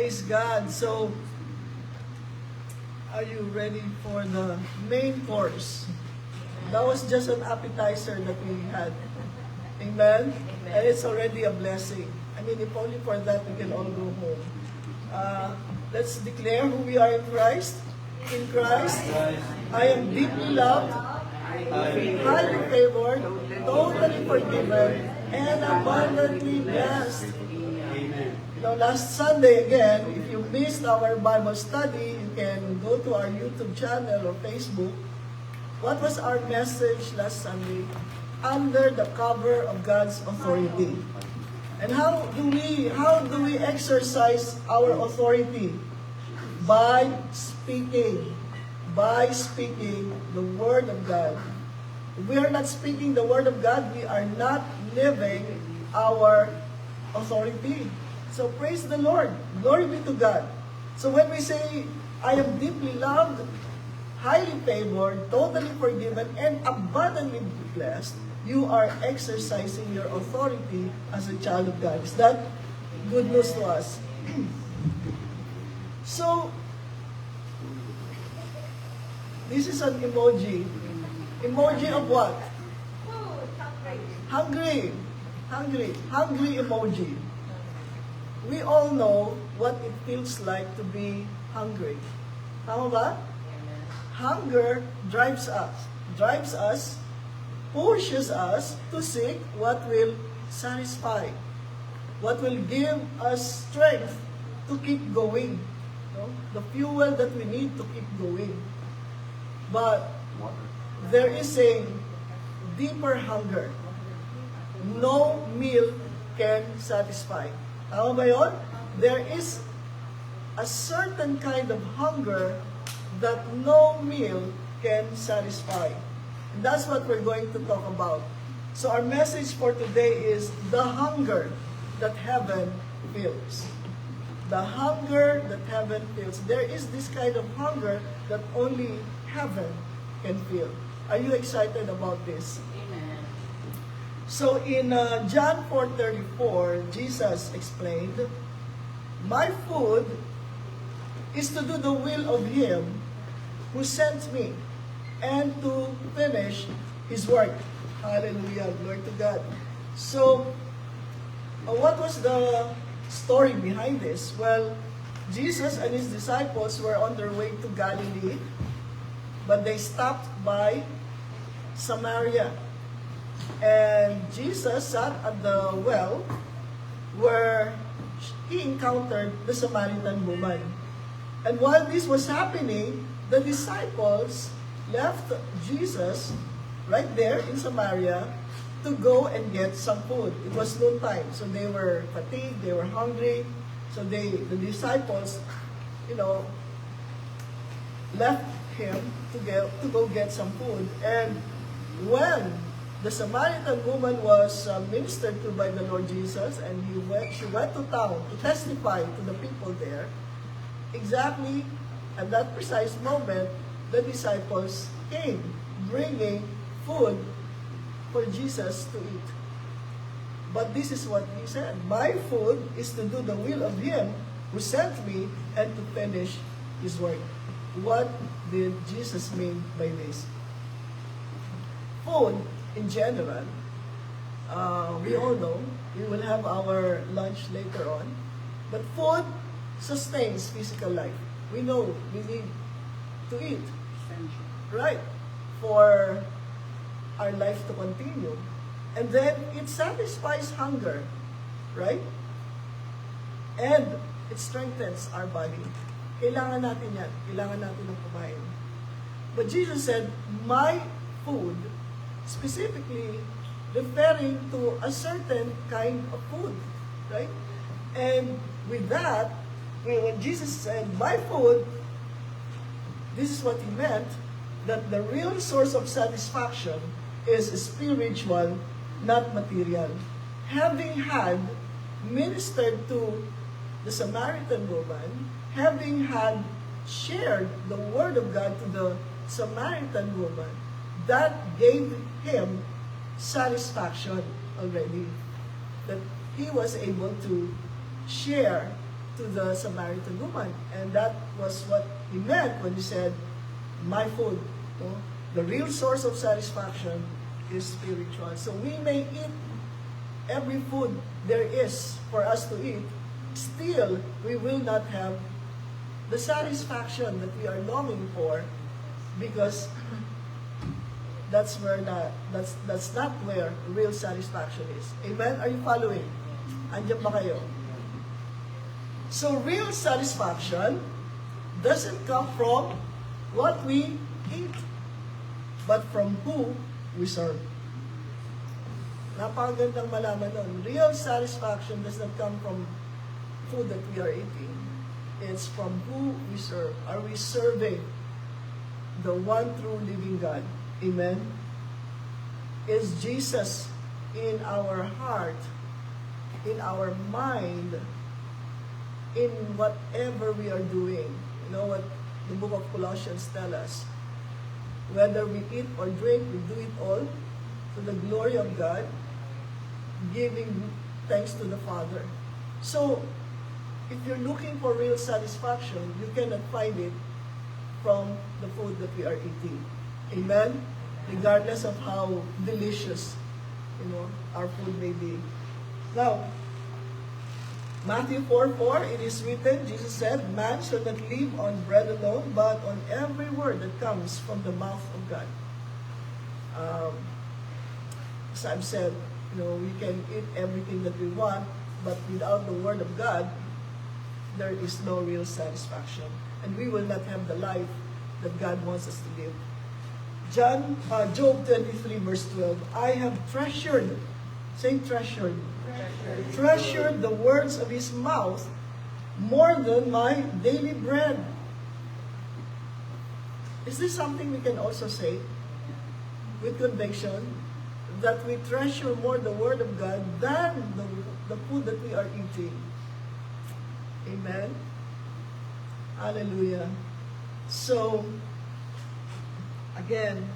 Praise God. So, are you ready for the main course? That was just an appetizer that we had. Amen? And it's already a blessing. I mean, if only for that, we can all go home. Let's declare who we are in Christ. In Christ, I am deeply loved, highly favored, totally forgiven, and abundantly blessed. Last Sunday again, if you missed our Bible study, you can go to our YouTube channel or Facebook. What was our message last Sunday? Under the cover of God's authority. And how do we exercise our authority? By speaking the Word of God. If we are not speaking the Word of God, we are not living our authority. So praise the Lord. Glory be to God. So when we say, I am deeply loved, highly favored, totally forgiven, and abundantly blessed, you are exercising your authority as a child of God. Is that good news to us? So, this is an emoji. Emoji of what? Hungry. Hungry emoji. We all know what it feels like to be hungry. Tama ba? Hunger drives us, pushes us to seek what will satisfy, what will give us strength to keep going. The fuel that we need to keep going. But there is a deeper hunger. No meal can satisfy. Tama ba yun? There is a certain kind of hunger that no meal can satisfy. And that's what we're going to talk about. So our message for today is the hunger that heaven feels. The hunger that heaven feels. There is this kind of hunger that only heaven can feel. Are you excited about this? So in John 4:34, Jesus explained, my food is to do the will of Him who sent me and to finish His work. Hallelujah, glory to God. So, what was the story behind this? Well, Jesus and His disciples were on their way to Galilee, but they stopped by Samaria. And Jesus sat at the well where He encountered the Samaritan woman. And while this was happening, the disciples left Jesus right there in Samaria to go and get some food. It was noontime, so they were fatigued, they were hungry. So the disciples, left Him to go get some food. And when the Samaritan woman was ministered to by the Lord Jesus, and she went to town to testify to the people there. Exactly at that precise moment, the disciples came, bringing food for Jesus to eat. But this is what He said, my food is to do the will of Him who sent me and to finish His work. What did Jesus mean by this? Food, in general, we all know, we will have our lunch later on, but food sustains physical life. We know we need to eat, right, for our life to continue. And then it satisfies hunger, right? And it strengthens our body. Kailangan natin yan. Kailangan natin ng kumain. But Jesus said, my food, specifically referring to a certain kind of food, right? And with that, when Jesus said, my food, this is what He meant, that the real source of satisfaction is spiritual, not material. Having had ministered to the Samaritan woman, having had shared the Word of God to the Samaritan woman, that gave him satisfaction already. That he was able to share to the Samaritan woman. And that was what he meant when he said, my food. No? The real source of satisfaction is spiritual. So we may eat every food there is for us to eat, still we will not have the satisfaction that we are longing for, because that's not where real satisfaction is. Amen? Are you following? Andiyan ba kayo? So real satisfaction doesn't come from what we eat, but from who we serve. Napakagandang malaman nun. Real satisfaction does not come from food that we are eating. It's from who we serve. Are we serving the one true living God? Amen? Is Jesus in our heart, in our mind, in whatever we are doing? You know what the book of Colossians tells us? Whether we eat or drink, we do it all to the glory of God, giving thanks to the Father. So, if you're looking for real satisfaction, you cannot find it from the food that we are eating. Amen? Regardless of how delicious, our food may be. Now, Matthew 4:4, it is written, Jesus said, man shall not live on bread alone, but on every word that comes from the mouth of God. As I've said, we can eat everything that we want, but without the word of God, there is no real satisfaction. And we will not have the life that God wants us to live. Job 23 verse 12, I have treasured, say treasured, treasured the words of his mouth more than my daily bread. Is this something we can also say with conviction, that we treasure more the word of God than the food that we are eating? Amen? Hallelujah. So, again,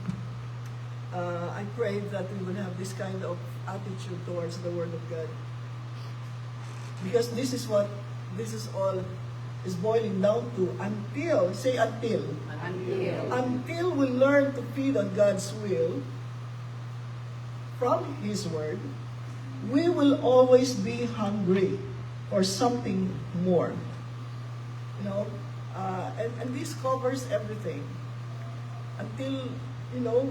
I pray that we will have this kind of attitude towards the Word of God. Because this is all is boiling down to until we learn to feed on God's will from His Word, we will always be hungry for something more. And this covers everything. Until,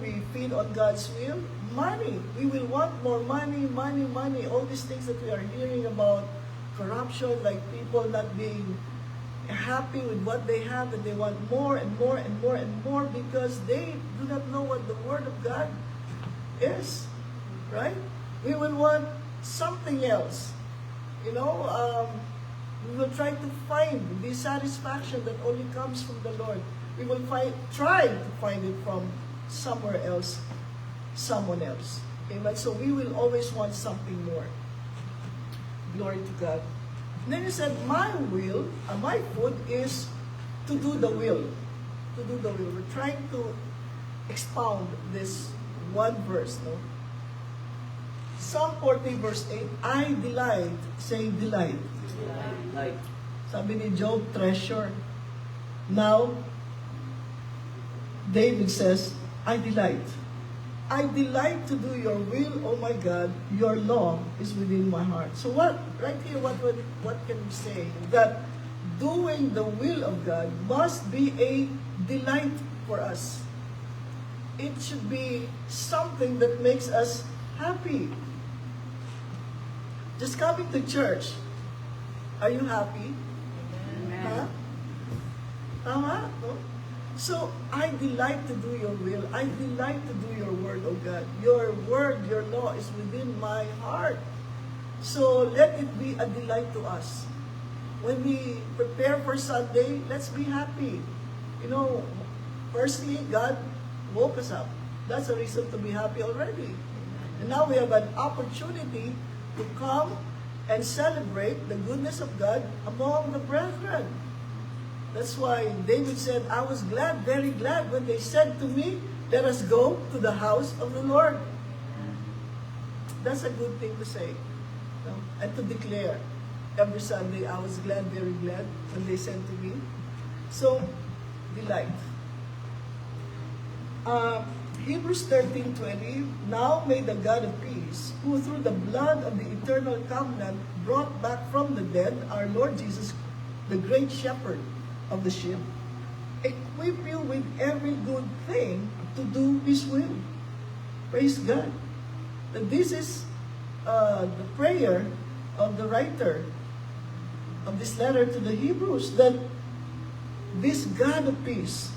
we feed on God's will, money. We will want more money. All these things that we are hearing about, corruption, like people not being happy with what they have, and they want more and more and more and more because they do not know what the Word of God is. Right? We will want something else. We will try to find the satisfaction that only comes from the Lord. We will try to find it from somewhere else, someone else. Amen? So we will always want something more. Glory to God. And then he said, my food is to do the will. To do the will. We're trying to expound this one verse, no? Psalm 40 verse 8, I delight. Say delight. Delight. Sabi ni Job, treasure. Now, David says, I delight. I delight to do your will, oh my God. Your law is within my heart. So right here, what can we say? That doing the will of God must be a delight for us. It should be something that makes us happy. Just coming to church, are you happy? Amen. Huh? Tama? No? So, I delight to do your will. I delight to do your word, oh God. Your word, your law is within my heart. So, let it be a delight to us. When we prepare for Sunday, let's be happy. Firstly, God woke us up. That's a reason to be happy already. And now we have an opportunity to come and celebrate the goodness of God among the brethren. That's why David said, I was glad, very glad, when they said to me, let us go to the house of the Lord. That's a good thing to say, and to declare. every Sunday. I was glad, very glad, when they sent to me. So, delight. Hebrews 13:20, now may the God of peace, who through the blood of the eternal covenant brought back from the dead our Lord Jesus, the great shepherd of the sheep, equip you with every good thing to do His will. Praise God. And this is the prayer of the writer of this letter to the Hebrews, that this God of peace,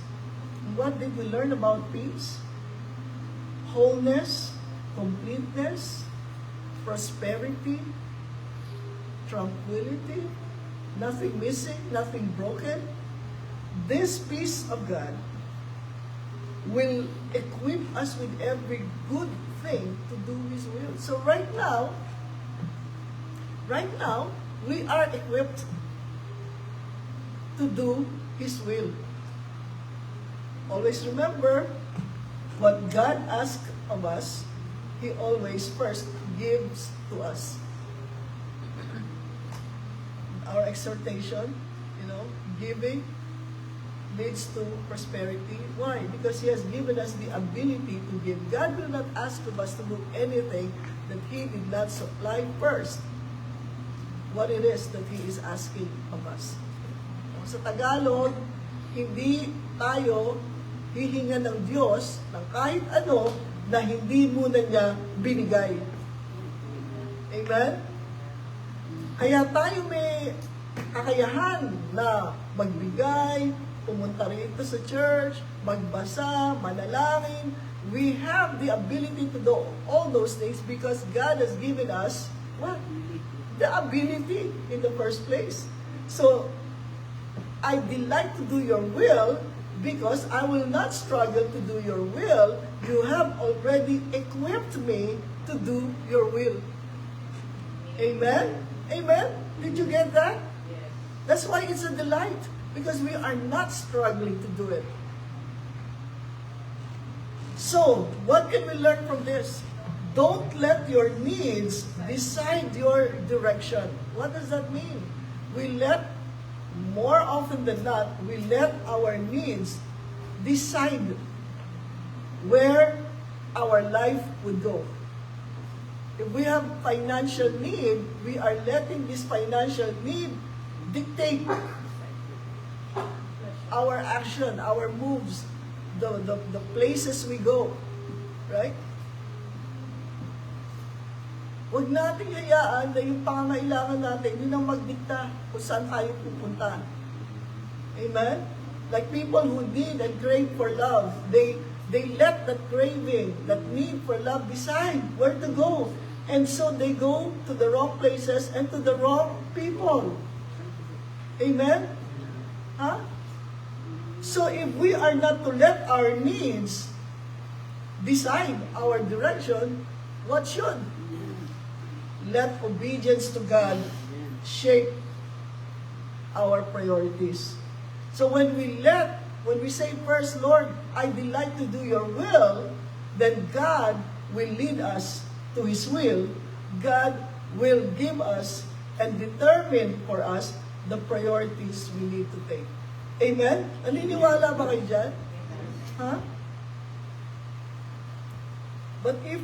what did we learn about peace? Wholeness, completeness, prosperity, tranquility, nothing missing, nothing broken. This peace of God will equip us with every good thing to do His will. So right now, we are equipped to do His will. Always remember, what God asks of us, He always first gives to us. Our exhortation, giving leads to prosperity. Why? Because He has given us the ability to give. God will not ask of us to do anything that He did not supply first what it is that He is asking of us. Sa Tagalog, hindi tayo hihinga ng Diyos ng kahit ano na hindi muna niya binigay. Amen? Kaya tayo may kakayahan na magbigay, pumunta rito sa church, magbasa, manalangin. We have the ability to do all those things because God has given us what? The ability in the first place. So, I delight to do your will because I will not struggle to do your will. You have already equipped me to do your will. Amen? Amen? Did you get that? That's why it's a delight. Because we are not struggling to do it. So, what can we learn from this? Don't let your needs decide your direction. What does that mean? More often than not, we let our needs decide where our life would go. If we have financial need, we are letting this financial need dictate our action, our moves, the places we go. Right? Huwag natin hayaan na yung pangangailangan natin, yun ang magdikta kung saan tayo pupunta. Amen? Like people who need and crave for love, they let that craving, that need for love decide where to go. And so they go to the wrong places and to the wrong people. Amen? Huh? So if we are not to let our needs decide our direction, what should? Let obedience to God shape our priorities. So when we say first, Lord, I delight to do your will, then God will lead us to His will. God will give us and determine for us the priorities we need to take. Amen? Naniniwala ba kayo dyan? Huh? But if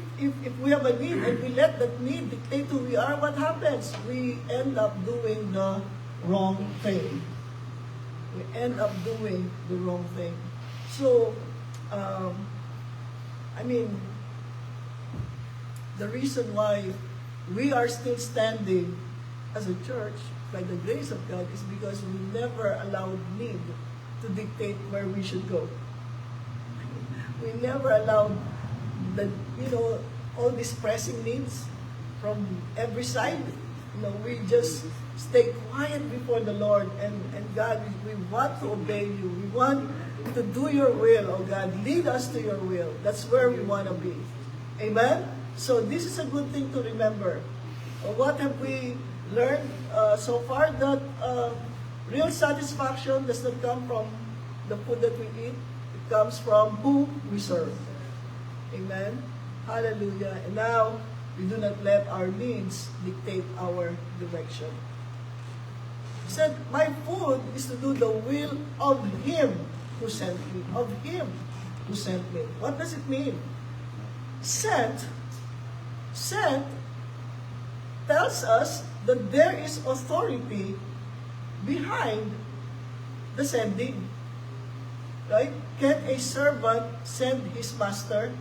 we have a need and we let that need dictate who we are, what happens? We end up doing the wrong thing. We end up doing the wrong thing. So, the reason why we are still standing as a church by the grace of God is because we never allowed need to dictate where we should go. We never allowed all these pressing needs from every side. We just stay quiet before the Lord and God, we want to obey you. We want to do your will, oh God. Lead us to your will. That's where we want to be. Amen? So this is a good thing to remember. What have we learned so far? That real satisfaction does not come from the food that we eat. It comes from who we serve. Amen? Hallelujah. And now, we do not let our needs dictate our direction. He said, my food is to do the will of Him who sent me. Of Him who sent me. What does it mean? Sent tells us that there is authority behind the sending. Right? Can a servant send his master?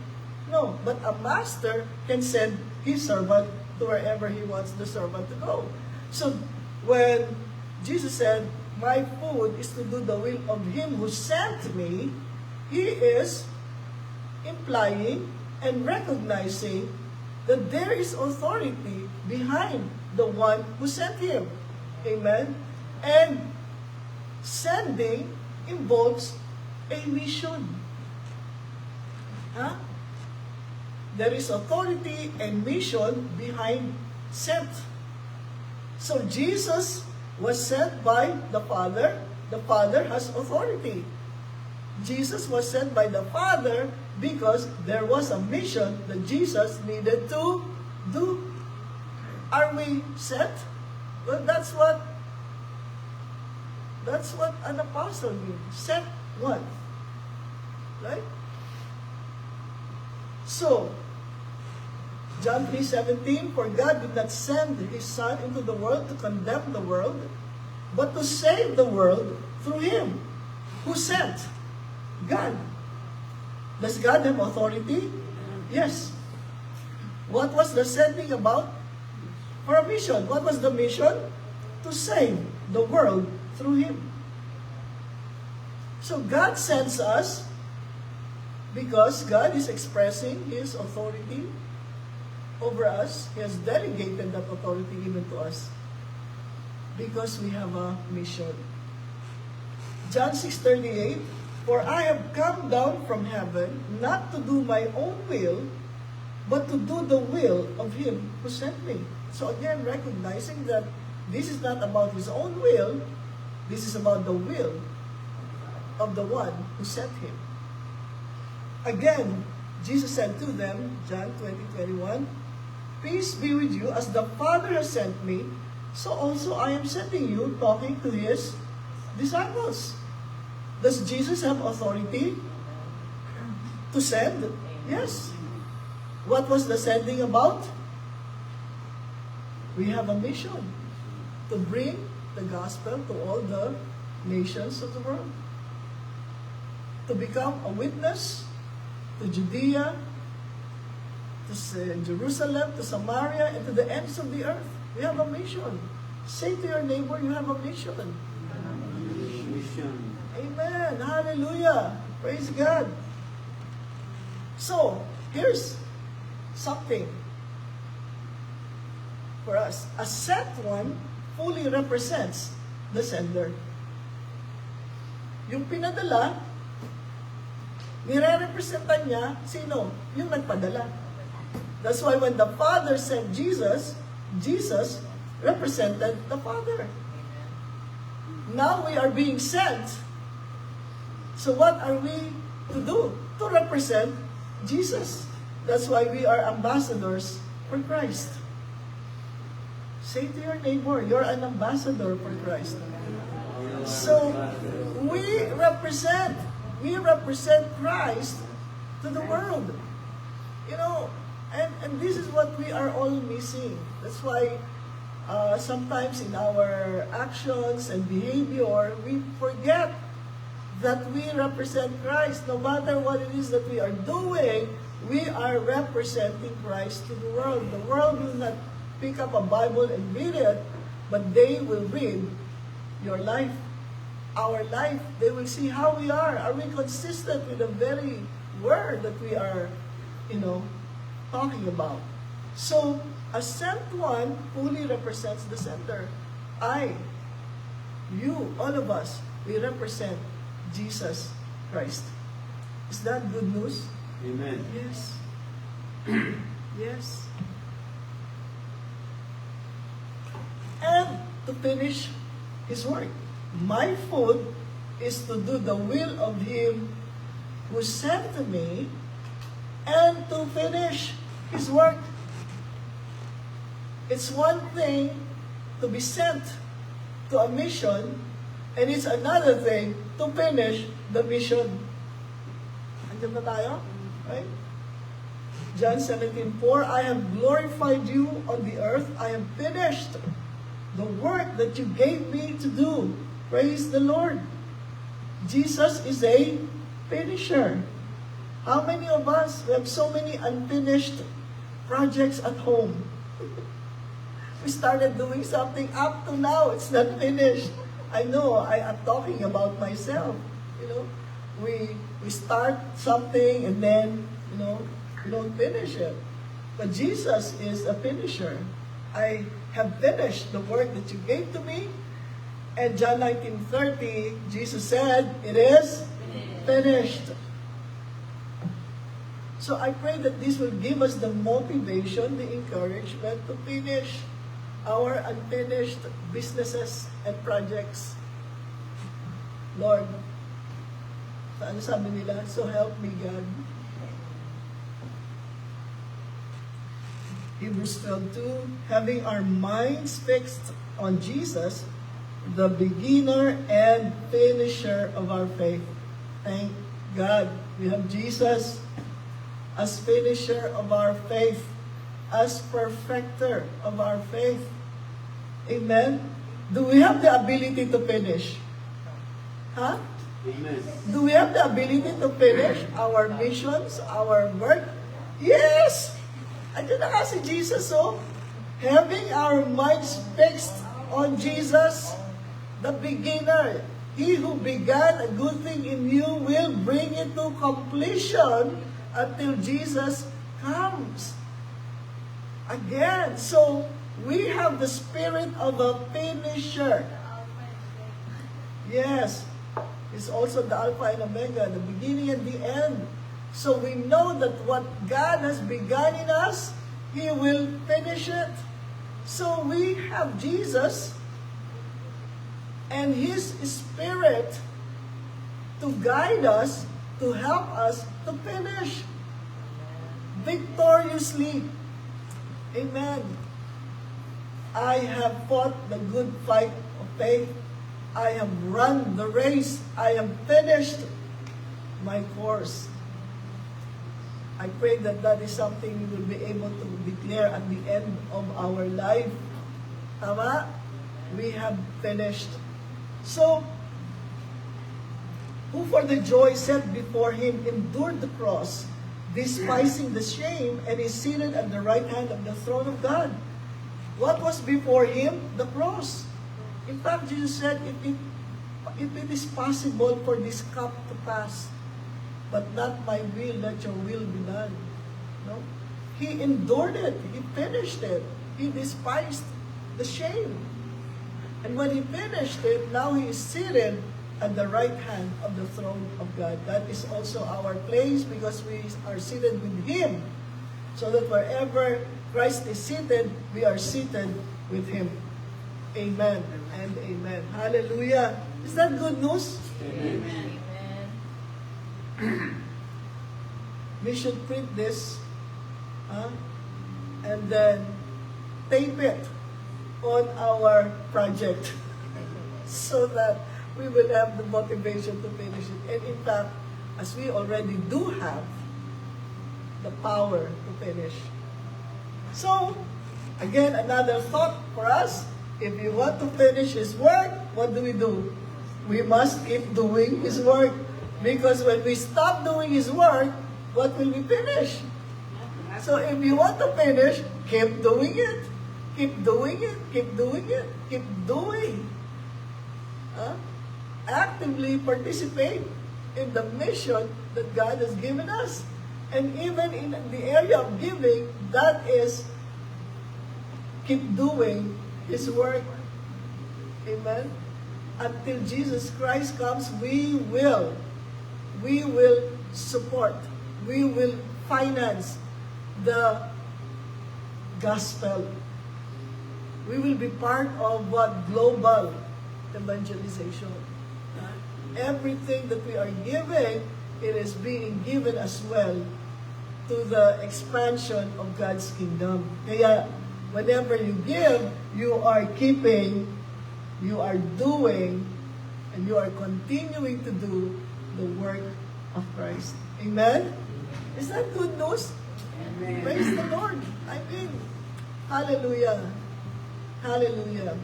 No, but a master can send his servant to wherever he wants the servant to go. So, when Jesus said, my food is to do the will of Him who sent me, He is implying and recognizing that there is authority behind the one who sent Him. Amen? And sending involves a mission. Huh? There is authority and mission behind sent. So Jesus was sent by the Father. The Father has authority. Jesus was sent by the Father because there was a mission that Jesus needed to do. Are we sent? Well, that's what an apostle means. Sent one. Right? So, John 3:17, for God did not send His Son into the world to condemn the world, but to save the world through Him. Who sent? God. Does God have authority? Yes. What was the sending about? For a mission. What was the mission? To save the world through Him. So God sends us because God is expressing His authority over us. He has delegated that authority given to us because we have a mission. John 6:38, for I have come down from heaven not to do my own will, but to do the will of Him who sent me. So again, recognizing that this is not about His own will, this is about the will of the one who sent Him. Again, Jesus said to them, John 20:21, peace be with you, as the Father has sent me, so also I am sending you, talking to His disciples. Does Jesus have authority to send? Yes. What was the sending about? We have a mission to bring the gospel to all the nations of the world. To become a witness to Judea, to Jerusalem, to Samaria, and to the ends of the earth. We have a mission. Say to your neighbor, you have a mission. Mission. Amen. Hallelujah. Praise God. So, here's something for us. A sent one fully represents the sender. Yung pinadala, nire-representan niya, sino? Yung nagpadala. That's why when the Father sent Jesus, Jesus represented the Father. Now we are being sent. So what are we to do? To represent Jesus. That's why we are ambassadors for Christ. Say to your neighbor, you're an ambassador for Christ. So we represent Christ to the world. You know, and this is what we are all missing. That's why sometimes in our actions and behavior, we forget that we represent Christ. No matter what it is that we are doing, we are representing Christ to the world. The world will not pick up a Bible and read it, but they will read your life, our life. They will see how we are. Are we consistent with the very word that we are, talking about? So, a sent one fully represents the sender. I, you, all of us, we represent Jesus Christ. Is that good news? Amen. Yes. Yes. And to finish His work. My food is to do the will of Him who sent me and to finish His work. It's one thing to be sent to to a mission, and it's another thing to finish the mission. Andiyan na tayo? Right? John 17:4, I have glorified you on the earth. I have finished the work that you gave me to do. Praise the Lord. Jesus is a finisher. How many of us, we have so many unfinished projects at home? We started doing something, up to now, it's not finished. I know, I am talking about myself. You know, we start something and then, we don't finish it. But Jesus is a finisher. I have finished the work that you gave to me. And John 19:30, Jesus said, it is finished. So I pray that this will give us the motivation, the encouragement to finish our unfinished businesses and projects. Lord, ano sabi nila? So help me, God. Hebrews 12:2, having our minds fixed on Jesus, the beginner and finisher of our faith. Thank God. We have Jesus as finisher of our faith, as perfecter of our faith. Amen? Do we have the ability to finish? Huh? Amen. Do we have the ability to finish our missions, our work? Yes! Andiyan na nga si Jesus, oh. Having our minds fixed on Jesus, the beginner, he who began a good thing in you will bring it to completion until Jesus comes again. So, we have the spirit of a finisher. Yes. It's also the Alpha and Omega, the beginning and the end. So we know that what God has begun in us, He will finish it. So we have Jesus and His Spirit to guide us, to help us to finish victoriously. Amen. I have fought the good fight of faith. I have run the race. I have finished my course. I pray that that is something we will be able to declare at the end of our life. Tama? We have finished. So, who for the joy set before him endured the cross, despising the shame, and is seated at the right hand of the throne of God. What was before him? The cross. In fact, Jesus said, if it is possible for this cup to pass, but not my will, let your will be done. No? He endured it. He finished it. He despised the shame. And when he finished it, now he is seated at the right hand of the throne of God. That is also our place because we are seated with him. So that wherever Christ is seated, we are seated with him. Amen and amen. Hallelujah. Is that good news? Amen. We should print this and then tape it on our project so that we will have the motivation to finish it. And in fact, as we already do have the power to finish. So, again, another thought for us. If you want to finish His work, what do? We must keep doing His work. Because when we stop doing His work, what will we finish? So if you want to finish, keep doing it. Keep doing it. Keep doing it. Keep doing. Actively participate in the mission that God has given us. And even in the area of giving, that is keep doing His work. Amen? Until Jesus Christ comes, we will support, we will finance the gospel. We will be part of what? Global evangelization. Everything that we are giving, it is being given as well to the expansion of God's kingdom. Kaya, whenever you give, you are keeping you are doing and you are continuing to do the work of Christ. Amen? Is that good news? Praise the Lord. I mean, hallelujah. Hallelujah.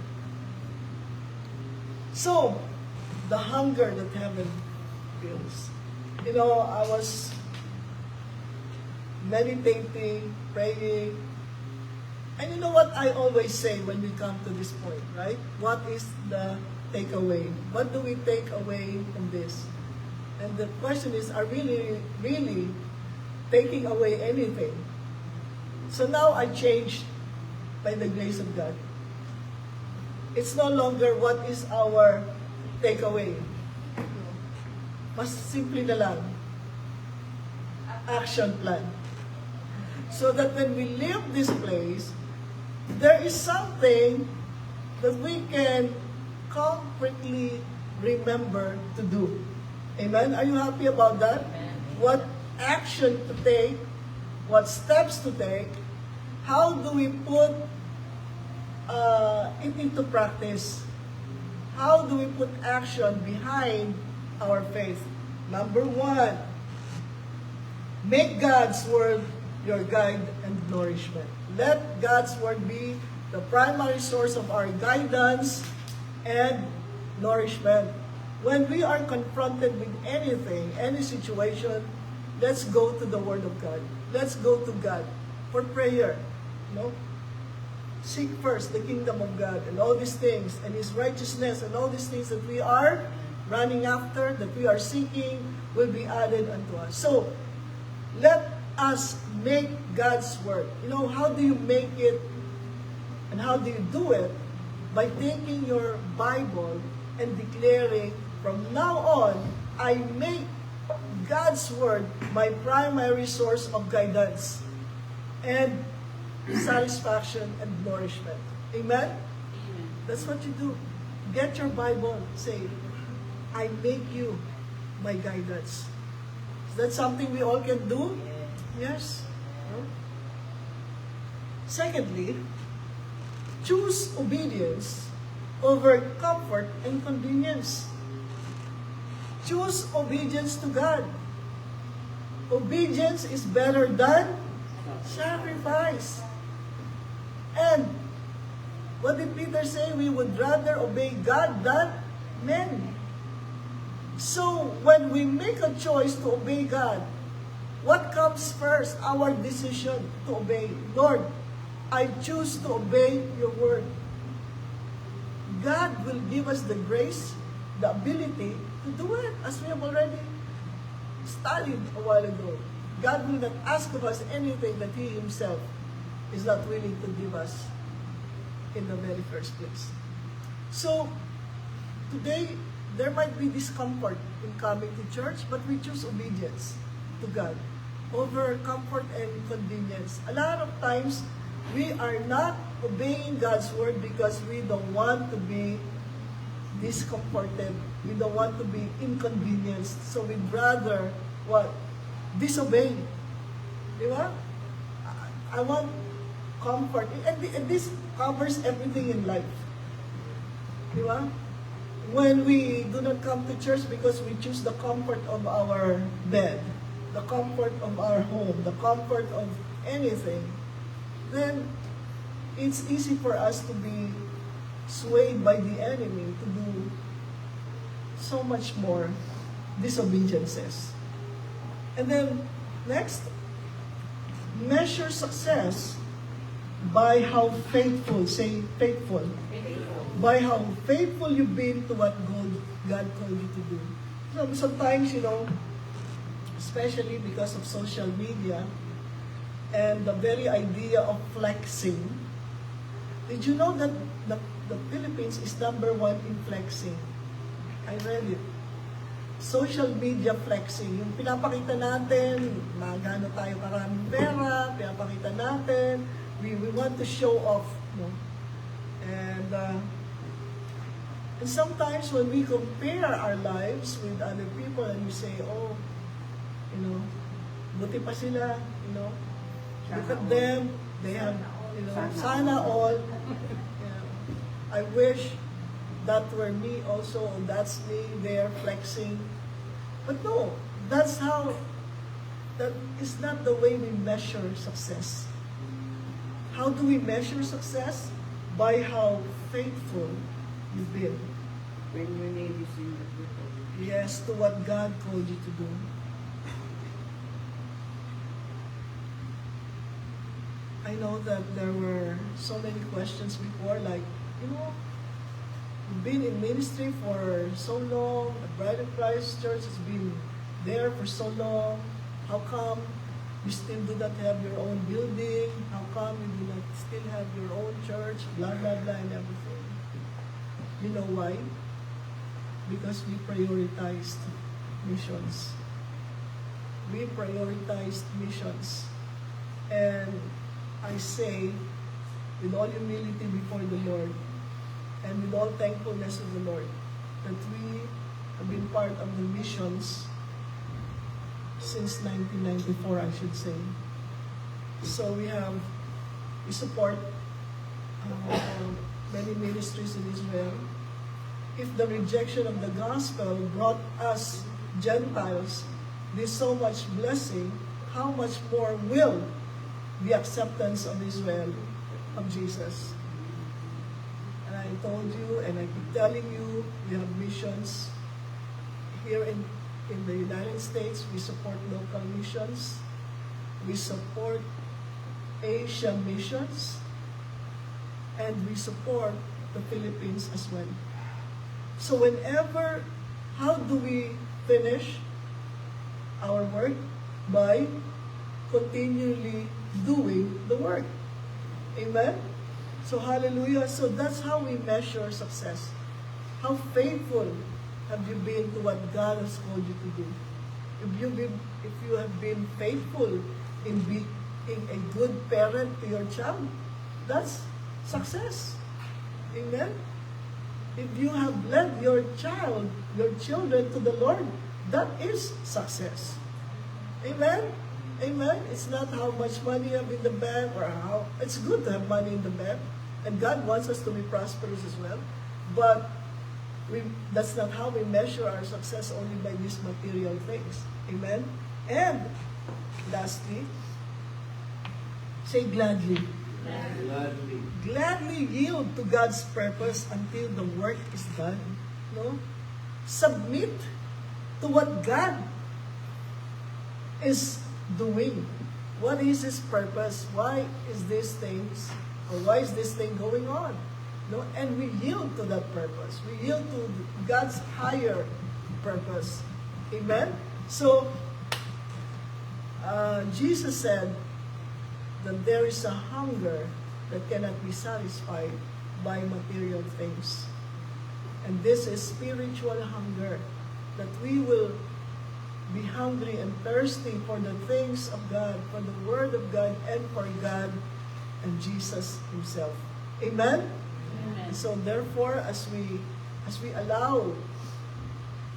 So, the hunger that heaven feels. You know, I was meditating, praying, and you know what I always say when we come to this point, right? What is the takeaway? What do we take away from this? And the question is, are really taking away anything? So now I changed by the grace of God. It's no longer what is our takeaway. Mas simple na lang. Action plan. So that when we leave this place, there is something that we can concretely remember to do. Amen? Are you happy about that? What action to take? What steps to take? How do we put it into practice? How do we put action behind our faith? Number one, make God's Word your guide and nourishment. Let God's Word be the primary source of our guidance and nourishment. When we are confronted with anything, any situation, let's go to the Word of God. Let's go to God for prayer. No? Seek first the kingdom of God and all these things and His righteousness and all these things that we are running after, that we are seeking, will be added unto us. So, let us make God's Word. You know, how do you make it and how do you do it? By taking your Bible and declaring, from now on, I make God's Word my primary source of guidance and satisfaction and nourishment. Amen? That's what you do. Get your Bible. Say, I make you my guidance. Is that something we all can do? Yes. No? Secondly, choose obedience over comfort and convenience. Choose obedience to God. Obedience is better than sacrifice. And what did Peter say? We would rather obey God than men. So, when we make a choice to obey God, what comes first? Our decision to obey. Lord, I choose to obey your word. God will give us the grace, the ability to do it, as we have already studied a while ago. God will not ask of us anything that He Himself is not willing to give us in the very first place. So, today, there might be discomfort in coming to church, but we choose obedience to God over comfort and convenience. A lot of times, we are not obeying God's word because we don't want to be discomforted. We don't want to be inconvenienced. So we'd rather, what? Disobey. Di ba? I want comfort. And this covers everything in life. Di ba? When we do not come to church because we choose the comfort of our bed, the comfort of our home, the comfort of anything, then it's easy for us to be swayed by the enemy to do so much more disobediences. And then, next, measure success by how faithful, say faithful, by how faithful you've been to what God called you to do. So sometimes, you know, especially because of social media and the very idea of flexing, did you know that the Philippines is number 1 in flexing? I read it. Social media flexing. Yung pinapakita natin, magano tayo karaming pera, pinapakita natin, we want to show off. No? And sometimes when we compare our lives with other people and we say, oh, you know, buti pa sila, you know, look at them, they have, you know, sana all. Yeah. I wish that were me also, that's me there flexing. But no, that is not the way we measure success. How do we measure success? By how faithful you've been. When your name is in the book of Yes, to what God called you to do. I know that there were so many questions before, like, you've been in ministry for so long, the Bride of Christ Church has been there for so long. How come you still do not have your own building? How come you do not still have your own church? Blah, blah, blah, and everything. You know why? Because we prioritized missions. We prioritized missions. And I say, with all humility before the Lord, and with all thankfulness of the Lord, that we have been part of the missions since 1994, I should say. So we support many ministries in Israel. If the rejection of the gospel brought us Gentiles this so much blessing, how much more will the acceptance of Israel of Jesus? And I told you, and I keep telling you, we have missions here in the United States. We support local missions. We support Asian missions. And we support the Philippines as well. So how do we finish our work? By continually doing the work. Amen? So hallelujah. So that's how we measure success. How faithful have you been to what God has called you to do? If you have been faithful in being a good parent to your child, that's success. Amen? If you have led your children to the Lord, that is success. Amen? Amen? It's not how much money you have in the bank or how... It's good to have money in the bank. And God wants us to be prosperous as well. But that's not how we measure our success, only by these material things. Amen? And lastly, say gladly. Gladly. Gladly yield to God's purpose until the work is done. No? Submit to what God is doing. What is His purpose? Why is this thing going on? No? And we yield to that purpose. We yield to God's higher purpose. Amen? So, Jesus said that there is a hunger that cannot be satisfied by material things. And this is spiritual hunger, that we will be hungry and thirsty for the things of God, for the Word of God, and for God and Jesus Himself. Amen? Amen. So therefore, as we allow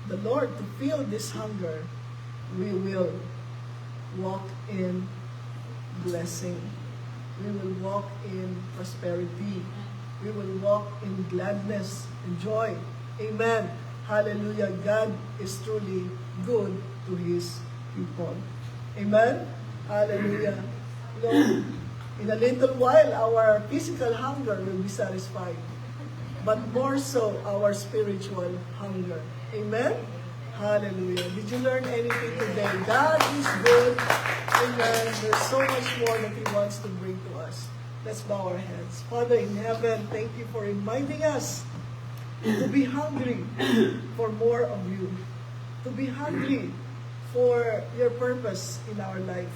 the Lord to feel this hunger, we will walk in blessing. We will walk in prosperity. We will walk in gladness and joy. Amen. Hallelujah. God is truly good to His people. Amen. Hallelujah. In a little while, our physical hunger will be satisfied, but more so our spiritual hunger. Amen. Hallelujah. Did you learn anything today? God is good. Amen. There's so much more that He wants to bring to us. Let's bow our heads. Father in heaven, thank you for reminding us to be hungry for more of you. To be hungry for your purpose in our life.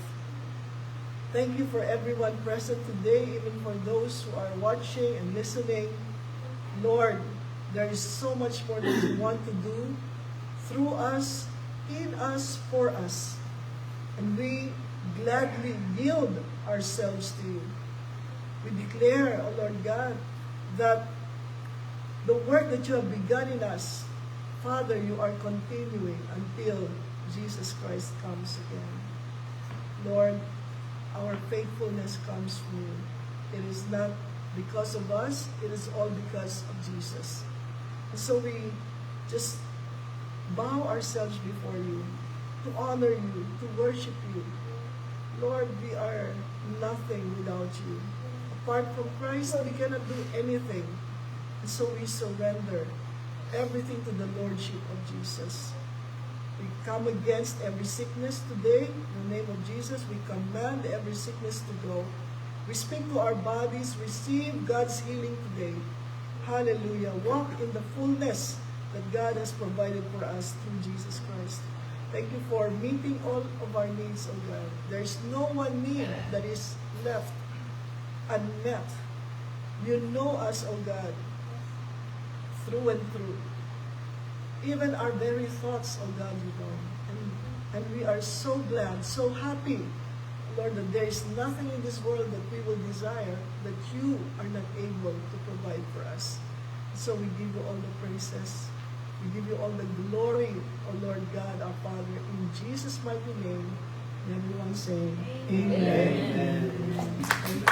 Thank you for everyone present today, even for those who are watching and listening. Lord, there is so much more that you want to do through us, in us, for us. And we gladly yield ourselves to you. We declare, O Lord God, that the work that you have begun in us, Father, you are continuing until Jesus Christ comes again. Lord, our faithfulness comes from you. It is not because of us, it is all because of Jesus. And so we just bow ourselves before you, to honor you, to worship you. Lord, we are nothing without you. Apart from Christ, we cannot do anything. And so we surrender everything to the Lordship of Jesus. We come against every sickness today. In the name of Jesus, we command every sickness to go. We speak to our bodies, receive God's healing today. Hallelujah. Walk in the fullness that God has provided for us through Jesus Christ. Thank you for meeting all of our needs, O God. There is no one need that is left unmet. You know us, O God, through and through. Even our very thoughts, O God, you know. And we are so glad, so happy, Lord, that there is nothing in this world that we will desire that you are not able to provide for us. So we give you all the praises. We give you all the glory, O Lord God, our Father, in Jesus' mighty name. And everyone say, Amen. Amen. Amen.